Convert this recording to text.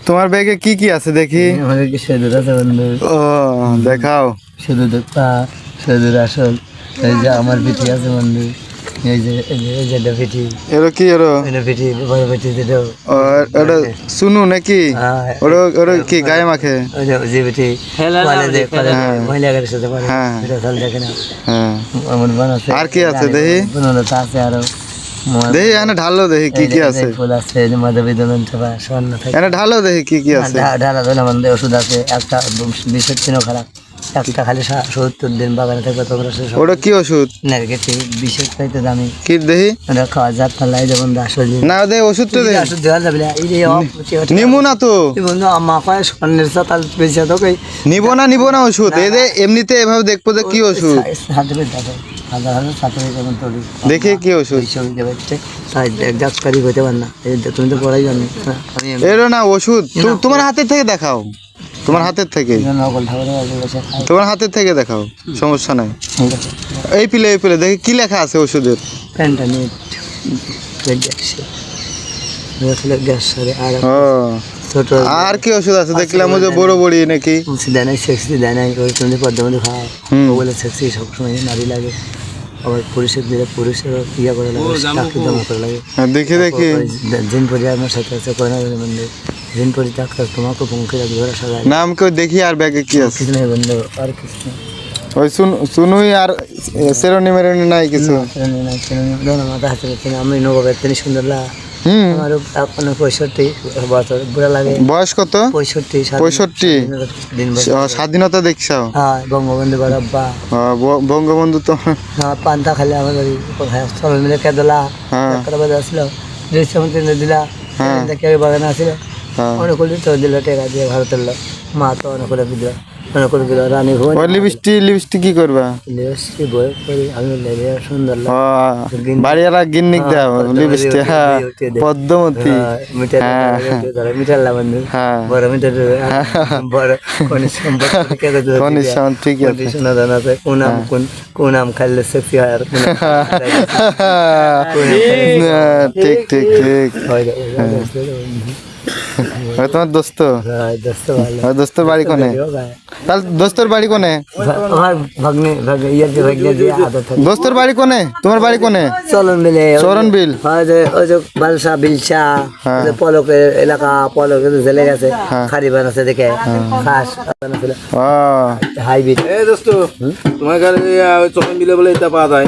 তোমার ব্যাগে কি কি আছে দেখি? আমাদের কি সেদুর আছে বন্ধু? ও দেখাও। সেদুর পা, সেদুর আসল। এই যে আমার পিঠি আছে বন্ধু, এই যে এটা পিঠি, এরো কি এরো? এটা পিঠি, বড় পিঠি যেটা। ওটা শুনু নাকি? ওটা ওটা কি গায়ে মাখে? ওই যে পিঠি মহিলাদের সাথে পরে হ্যাঁ এটা চল দেখে না। হ্যাঁ। আমার বোন আছে। আর কি আছে দেখি? বোনটা আছে আরো। দেখি এনে ঢালো দেখি কি কি আছে। ফুল আছে, এই যে মাঝে বিদলন চাপা স্বর্ণ থাকে। এনে ঢালো দেখি কি কি আছে। ঢালা ধরে আমাদের ওষুধ আছে একটা, বিষের দিনও খারাপ। একটা খালি 70 দিন বাগানে থাকবে তখন ওটা কি ওষুধ? নারকেল বিষের চাইতে দামি। কি দেখি? ওটা খাওয়া যাত পাল্লাই যেমন আসল না দে ওষুধটা দে। ওষুধ দেওয়া যাবে না। এই যে নিমু না তো। বন্ধু আমার পায়ে স্বর্ণের চাতাল বেঁচে তোকে নিব না ওষুধ। এই যে এমনিতে এভাবে দেখবো যে কি ওষুধ। হাতে দেখো হাজার হাজার ছাত্র যেমন তোর দেখি কি ওষুধ। ডাক্তারি হইতে পার না, তুমি তো পড়াই জানি। এরো না ওষুধ তোমার হাতের থেকে দেখাও। তোমার হাতের থেকে, তোমার হাতের থেকে দেখাও, সমস্যা নাই। এই পিলে দেখি কি লেখা আছে ওষুধের। প্যান্টানিট গ্যাস আর ও ছোট আর কি ওষুধ আছে দেখলাম? ওই যে বড় বড়ি নাকি দেয় সেক্সি দেয় নাই, তুমি পদ্মা মধ্যে খাও বলে সেক্সি সবসময় নারী লাগে। আবার পুরুষের দিলে পুরুষেরও ইয়া করে লাগে, চাকরি জমা করে লাগে। দেখি দেখি। দিন পরে আমার সাথে আছে কয়না বন্ধু, দিন পরে ডাক্তার তোমাকে পঙ্কে রাখবে ধরা সাজায় নাম কেউ দেখি। আর ব্যাগে কি আছে? কিছু নেই বন্ধু, আর কিছু নেই। ওই সুনুই আর সেরনি মেরনি নাই কিছু? মাথা হাতে আমি নবাবের তিনি সুন্দর লাগে। আমারও 65 বছর বুড়া লাগে। বয়স কত? 65। দিন স্বাধীনতা দেখছাও? হ্যাঁ, বঙ্গবন্ধু বারাব্বা। বঙ্গবন্ধু তো পান্তা খালে আমাদের সবাই মিলে কেদলা একটা বাজে আসলো, দিলা দেখে বাগানে আসছিল অনেক করলি তো দিল টেকা দিয়ে ভারতের লোক মা তো অনেক করে দিল, অনেক করে দিল রানী ভুবন। লিপস্টিক কি করবা? লিপস্টিক বই করি আমি সুন্দর বাড়িয়ালা গিন্নিক দাও লিপস্টিক। হ্যাঁ পদ্মমতি। মিটাল্লা বন্ধু বড় মিটার বড় কনিশন ঠিক আছে। কোন আম খাইলে সেক্সি হয় আর ঠিক ঠিক ঠিক। তোমার দোস্ত? দোস্তর বাড়ি কোনে? তাহলে দোস্তর বাড়ি কোনে? দোস্তর বাড়ি কোনে? তোমার বাড়ি কোনে? চরণ বিল। বালসা বিলসা পলকের এলাকা, পলকের জেলে গেছে খারি বানাচ্ছে দেখে খাস হাইব্রিড। দোস্ত তোমার চরণ বিলে বলে এটা পাওয়া যায়।